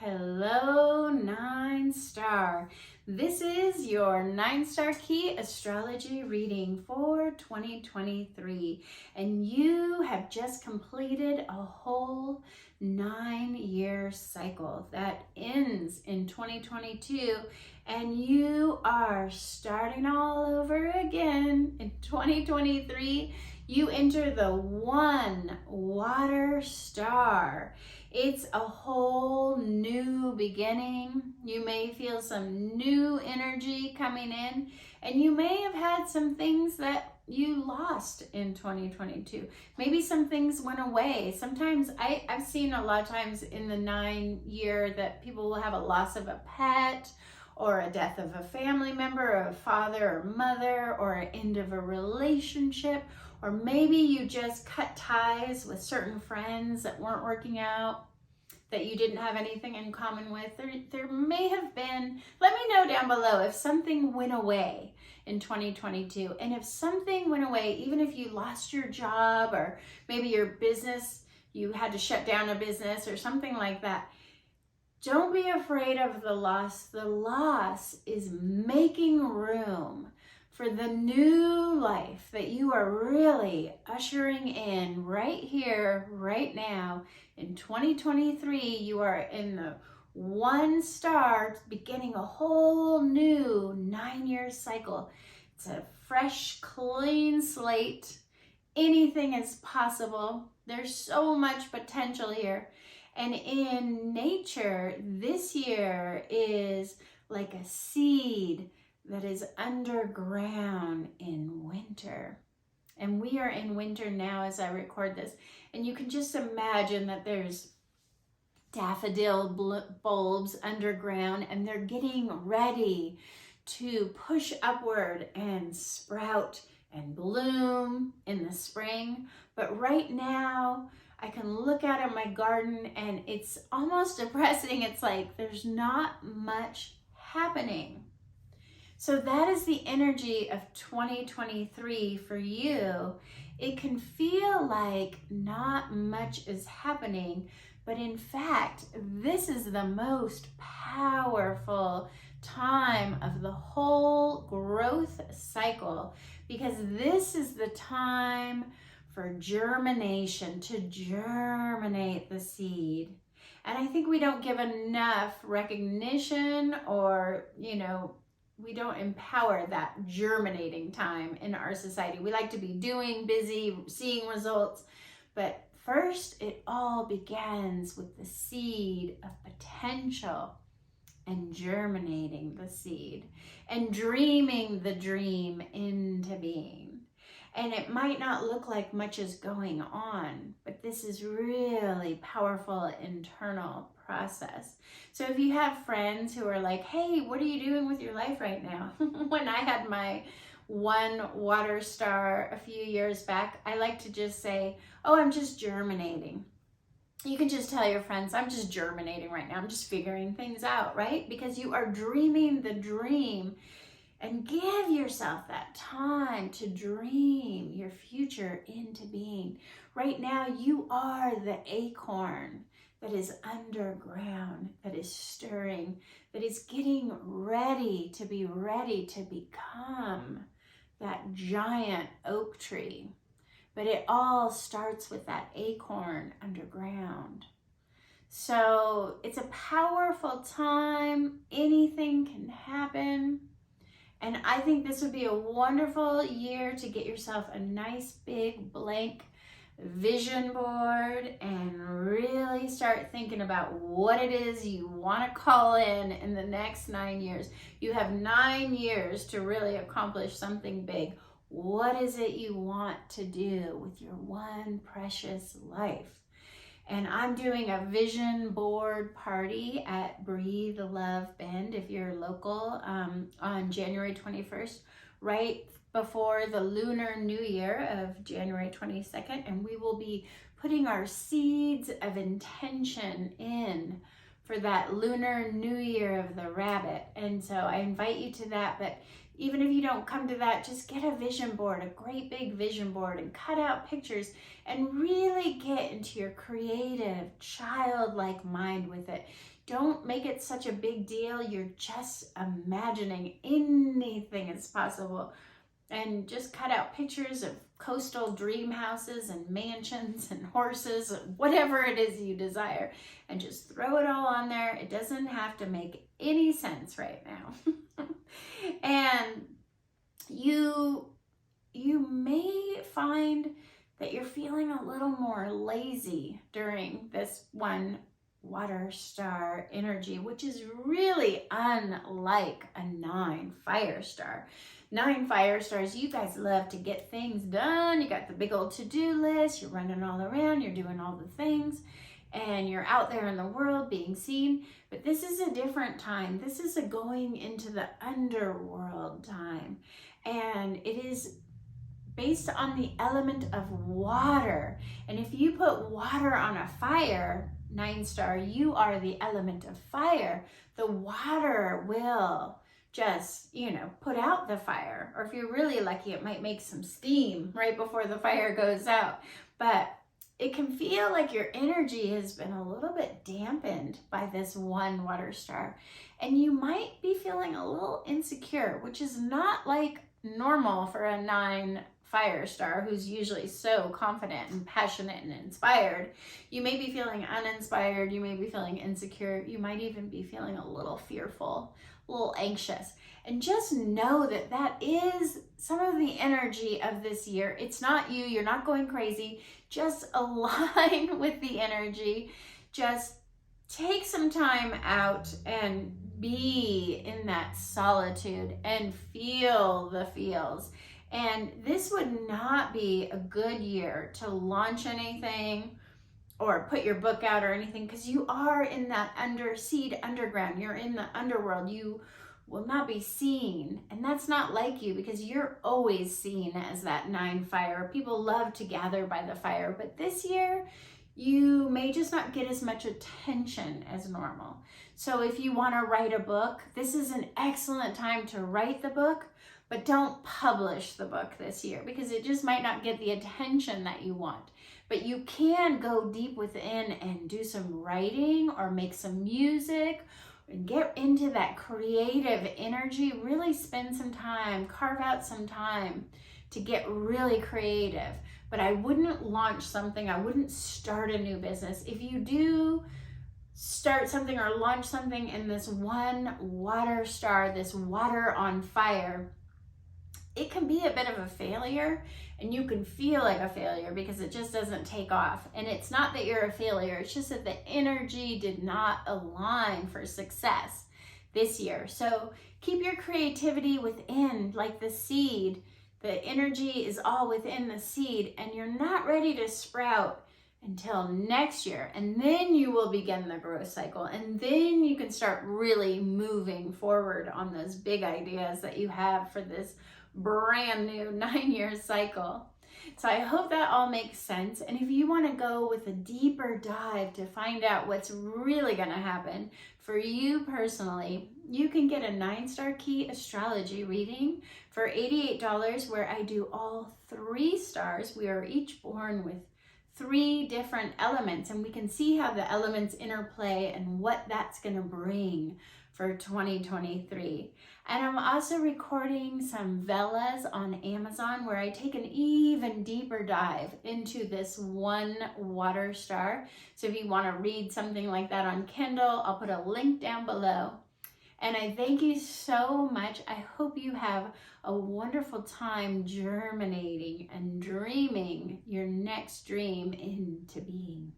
Hello, 9-star. This is your 9-star Ki Astrology reading for 2023. And you have just completed a whole 9-year cycle that ends in 2022. And you are starting all over again in 2023. You enter the 1 water star. It's a whole new beginning. You may feel some new energy coming in, and you may have had some things that you lost in 2022. Maybe some things went away. Sometimes I've seen a lot of times in the 9-year that people will have a loss of a pet, or a death of a family member, or a father or mother, or an end of a relationship, or maybe you just cut ties with certain friends that weren't working out, that you didn't have anything in common with. There may have been, let me know down below if something went away in 2022. And if something went away, even if you lost your job, or maybe your business, you had to shut down a business or something like that, don't be afraid of the loss. The loss is making room for the new life that you are really ushering in right here, right now. In 2023, you are in the 1 star, beginning a whole new 9-year cycle. It's a fresh, clean slate. Anything is possible. There's so much potential here. And in nature, this year is like a seed that is underground in winter. And we are in winter now as I record this. And you can just imagine that there's daffodil bulbs underground, and they're getting ready to push upward and sprout and bloom in the spring. But right now, I can look out at my garden and it's almost depressing. It's like there's not much happening. So that is the energy of 2023 for you. It can feel like not much is happening, but in fact, this is the most powerful time of the whole growth cycle, because this is the time for germination, to germinate the seed. And I think we don't give enough recognition, or, we don't empower that germinating time in our society. We like to be doing, busy, seeing results. But first, it all begins with the seed of potential, and germinating the seed, and dreaming the dream into being. And it might not look like much is going on, but this is really powerful internal process. So if you have friends who are like, hey, what are you doing with your life right now? When I had my 1 water star a few years back, I like to just say, oh, I'm just germinating. You can just tell your friends, I'm just germinating right now. I'm just figuring things out, right? Because you are dreaming the dream. And give yourself that time to dream your future into being. Right now, you are the acorn that is underground, that is stirring, that is getting ready to become that giant oak tree. But it all starts with that acorn underground. So it's a powerful time. Anything can happen. And I think this would be a wonderful year to get yourself a nice big blank vision board and really start thinking about what it is you want to call in the next 9 years. You have 9 years to really accomplish something big. What is it you want to do with your one precious life? And I'm doing a vision board party at Breathe Love Bend, if you're local, on January 21st, right before the Lunar New Year of January 22nd. And we will be putting our seeds of intention in for that lunar new year of the rabbit. And so I invite you to that. But even if you don't come to that, just get a vision board, a great big vision board, and cut out pictures and really get into your creative, childlike mind with it. Don't make it such a big deal. You're just imagining anything is possible. And just cut out pictures of coastal dream houses and mansions and horses, whatever it is you desire, and just throw it all on there. It doesn't have to make any sense right now. And you may find that you're feeling a little more lazy during this one water star energy, which is really unlike a 9 fire star. 9 fire stars, you guys love to get things done. You got the big old to-do list. You're running all around. You're doing all the things. And you're out there in the world being seen. But this is a different time. This is a going into the underworld time. And it is based on the element of water. And if you put water on a fire, 9 star, you are the element of fire. The water will just, put out the fire. Or if you're really lucky, it might make some steam right before the fire goes out. But it can feel like your energy has been a little bit dampened by this one water star. And you might be feeling a little insecure, which is not like normal for a 9 fire star who's usually so confident and passionate and inspired. You may be feeling uninspired. You may be feeling insecure. You might even be feeling a little fearful, a little anxious. And just know that that is some of the energy of this year. It's not you. You're not going crazy. Just align with the energy. Just take some time out and be in that solitude and feel the feels. And this would not be a good year to launch anything or put your book out or anything, because you are in that underground. You're in the underworld. You will not be seen. And that's not like you, because you're always seen as that 9 fire. People love to gather by the fire. But this year, you may just not get as much attention as normal. So if you want to write a book, this is an excellent time to write the book. But don't publish the book this year, because it just might not get the attention that you want. But you can go deep within and do some writing or make some music and get into that creative energy. Really spend some time, carve out some time to get really creative. But I wouldn't launch something. I wouldn't start a new business. If you do start something or launch something in this one water star, this water on fire, it can be a bit of a failure, and you can feel like a failure because it just doesn't take off. And it's not that you're a failure, it's just that the energy did not align for success this year. So keep your creativity within, like the seed. The energy is all within the seed, and you're not ready to sprout until next year. And then you will begin the growth cycle, and then you can start really moving forward on those big ideas that you have for this brand new 9-year cycle. So I hope that all makes sense. And if you want to go with a deeper dive to find out what's really going to happen for you personally, you can get a 9-star key astrology reading for $88, where I do all 3 stars. We are each born with 3 different elements, and we can see how the elements interplay and what that's going to bring for 2023. And I'm also recording some velas on Amazon, where I take an even deeper dive into this one water star. So if you want to read something like that on Kindle, I'll put a link down below. And I thank you so much. I hope you have a wonderful time germinating and dreaming your next dream into being.